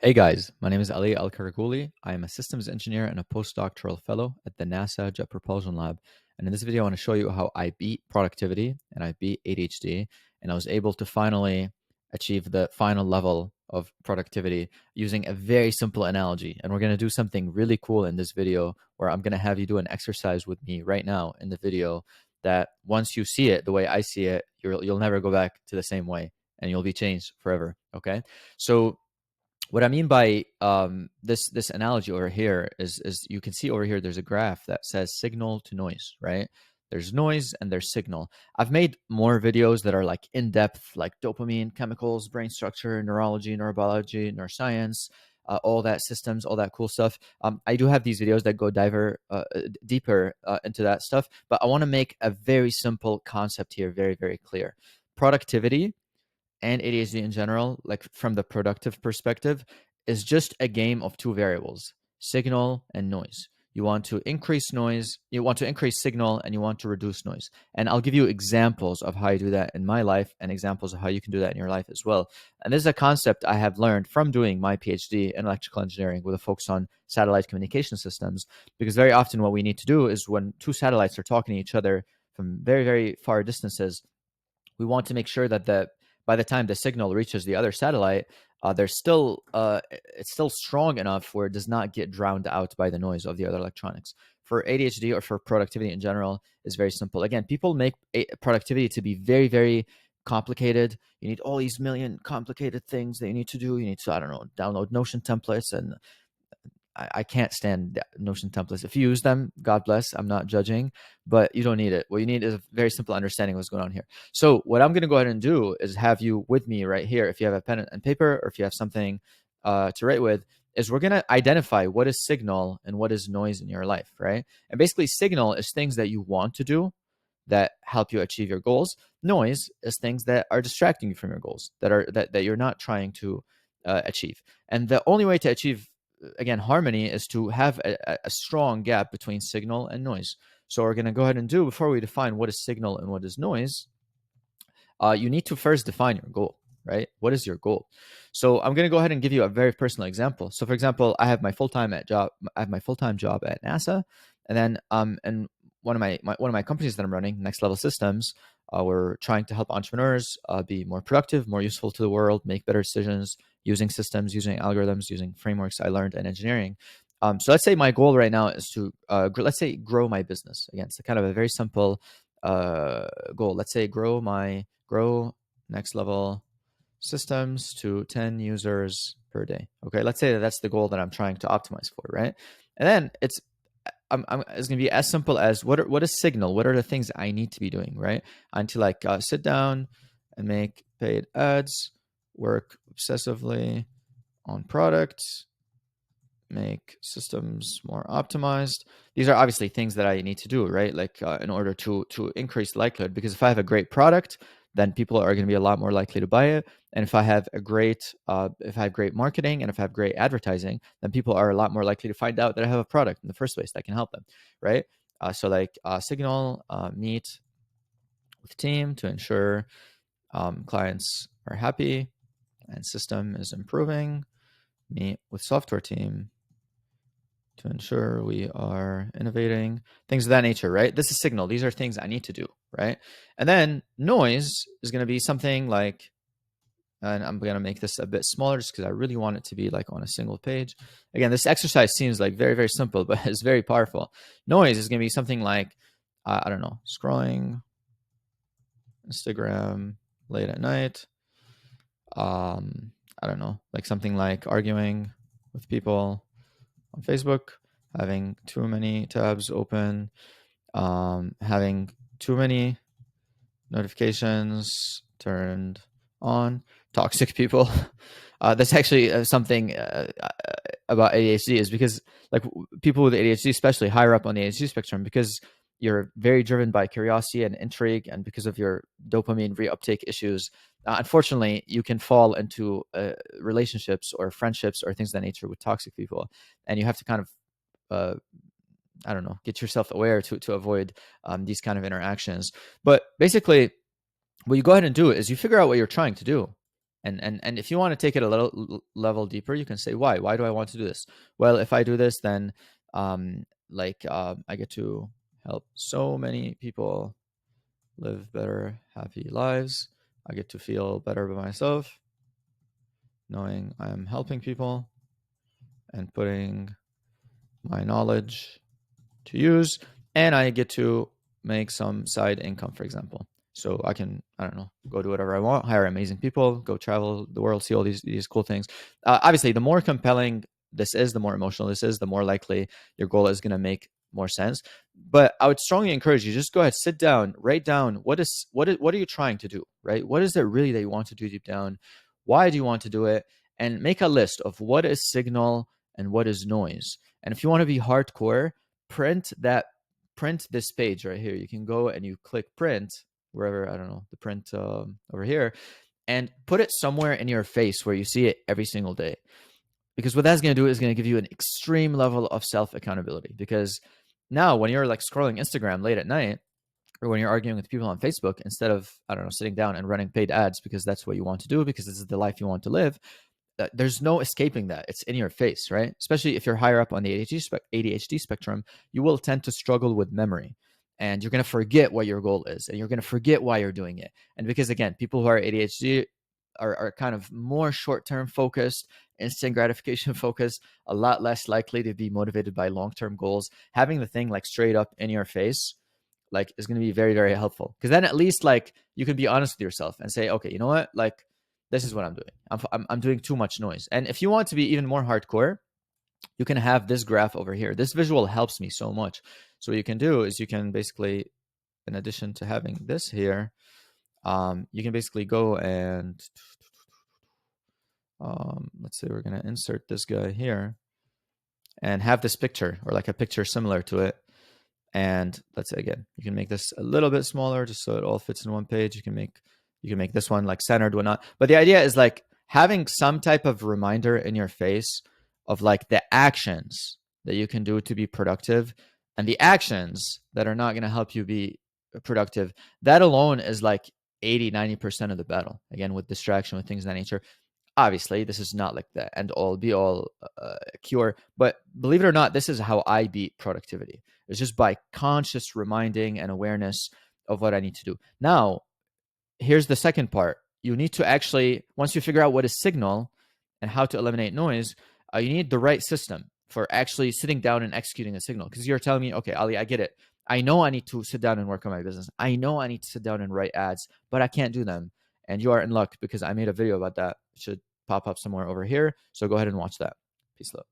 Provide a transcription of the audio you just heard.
Hey guys, my name is Ali Al-Karaguli. I am a systems engineer and a postdoctoral fellow at the NASA Jet Propulsion Lab. And in this video, I want to show you how I beat productivity and I beat ADHD. And I was able to finally achieve the final level of productivity using a very simple analogy. And we're going to do something really cool in this video where I'm going to have you do an exercise with me right now in the video that once you see it the way I see it, you'll never go back to the same way and you'll be changed forever. Okay. So what I mean by this analogy over here is you can see over here there's a graph that says signal to noise, right? There's noise and there's signal. I've made more videos that are like in depth, like dopamine, chemicals, brain structure, neurology, neurobiology, neuroscience, all that systems, all that cool stuff. I do have these videos that go deeper into that stuff, but I want to make a very simple concept here very, very clear. Productivity and ADHD in general, like from the productive perspective, is just a game of two variables, signal and noise. You want to increase noise, you want to increase signal, and you want to reduce noise. And I'll give you examples of how I do that in my life and examples of how you can do that in your life as well. And this is a concept I have learned from doing my PhD in electrical engineering with a focus on satellite communication systems, because very often what we need to do is when two satellites are talking to each other from very, very far distances, we want to make sure that by the time the signal reaches the other satellite, there's still it's still strong enough where it does not get drowned out by the noise of the other electronics. For ADHD or for productivity in general, is very simple. Again, people make productivity to be very, very complicated. You need all these million complicated things that you need to do. You need to, I don't know, download Notion templates, and I can't stand Notion templates. If you use them, God bless. I'm not judging, but you don't need it. What you need is a very simple understanding of what's going on here. So what I'm going to go ahead and do is have you with me right here. If you have a pen and paper, or if you have something to write with, is we're going to identify what is signal and what is noise in your life, right? And basically, signal is things that you want to do that help you achieve your goals. Noise is things that are distracting you from your goals, that you're not trying to achieve. And the only way to achieve, again, harmony is to have a strong gap between signal and noise. So we're going to go ahead and do, before we define what is signal and what is noise, you need to first define your goal, right? What is your goal? So I'm going to go ahead and give you a very personal example. So for example, I have my full-time job at NASA, and then and one of my companies that I'm running, Next Level Systems, we're trying to help entrepreneurs be more productive, more useful to the world, make better decisions using systems, using algorithms, using frameworks I learned in engineering. So let's say my goal right now is to let's say grow my business. Again, it's kind of a very simple goal. Let's say grow Next Level Systems to 10 users per day. Okay, let's say that that's the goal that I'm trying to optimize for, right? And then it's going to be as simple as what is signal? What are the things I need to be doing, right? I need to like sit down and make paid ads, work obsessively on products, make systems more optimized. These are obviously things that I need to do, right? Like in order to increase the likelihood, because if I have a great product, then people are going to be a lot more likely to buy it. And if I have if I have great marketing and if I have great advertising, then people are a lot more likely to find out that I have a product in the first place that can help them, right? So like signal, meet with team to ensure clients are happy and system is improving. Meet with software team to ensure we are innovating, things of that nature, right? This is signal. These are things I need to do, right? And then noise is going to be something like, and I'm going to make this a bit smaller just because I really want it to be like on a single page. Again, this exercise seems like very, very simple, but it's very powerful. Noise is going to be something like, I don't know, scrolling Instagram late at night. I don't know, like something like arguing with people on Facebook, having too many tabs open, having too many notifications turned on, toxic people. That's actually something about ADHD, is because like people with ADHD, especially higher up on the ADHD spectrum, because you're very driven by curiosity and intrigue, and because of your dopamine reuptake issues, unfortunately, you can fall into relationships or friendships or things of that nature with toxic people, and you have to kind of uh, I don't know, get yourself aware to avoid these kind of interactions. But basically, what you go ahead and do is you figure out what you're trying to do. And if you want to take it a little level deeper, you can say, why do I want to do this? Well, if I do this, then I get to help so many people live better, happy lives. I get to feel better by myself, knowing I'm helping people and putting my knowledge to use, and I get to make some side income, for example. So I can, I don't know, go do whatever I want, hire amazing people, go travel the world, see all these cool things. Obviously, the more compelling this is, the more emotional this is, the more likely your goal is going to make more sense. But I would strongly encourage you, just go ahead, sit down, write down what are you trying to do, right? What is it really that you want to do deep down? Why do you want to do it? And make a list of what is signal and what is noise. And if you want to be hardcore, print this page right here. You can go and you click print wherever, I don't know, the print over here, and put it somewhere in your face where you see it every single day. Because what that's going to do is going to give you an extreme level of self accountability. Because now when you're like scrolling Instagram late at night, or when you're arguing with people on Facebook, instead of, I don't know, sitting down and running paid ads because that's what you want to do, because this is the life you want to live, there's no escaping that. It's in your face, right? Especially if you're higher up on the ADHD spectrum, you will tend to struggle with memory, and you're going to forget what your goal is, and you're going to forget why you're doing it. And because, again, people who are ADHD are kind of more short-term focused, instant gratification focused, a lot less likely to be motivated by long-term goals. Having the thing like straight up in your face like is going to be very, very helpful, because then at least like you can be honest with yourself and say, okay, you know what, like this is what I'm doing. I'm doing too much noise. And if you want to be even more hardcore, you can have this graph over here. This visual helps me so much. So what you can do is you can basically, in addition to having this here, you can basically go and let's say we're going to insert this guy here and have this picture, or like a picture similar to it. And let's say, again, you can make this a little bit smaller just so it all fits in one page. You can make this one like centered, whatnot. But the idea is like having some type of reminder in your face of like the actions that you can do to be productive, and the actions that are not going to help you be productive. That alone is like 80-90% of the battle. Again, with distraction, with things of that nature. Obviously, this is not like the end all be all cure, but believe it or not, this is how I beat productivity. It's just by conscious reminding and awareness of what I need to do. Now, here's the second part. You need to actually, once you figure out what is signal and how to eliminate noise, you need the right system for actually sitting down and executing a signal. Because you're telling me, okay, Ali, I get it. I know I need to sit down and work on my business. I know I need to sit down and write ads, but I can't do them. And you are in luck, because I made a video about that. It should pop up somewhere over here. So go ahead and watch that. Peace out.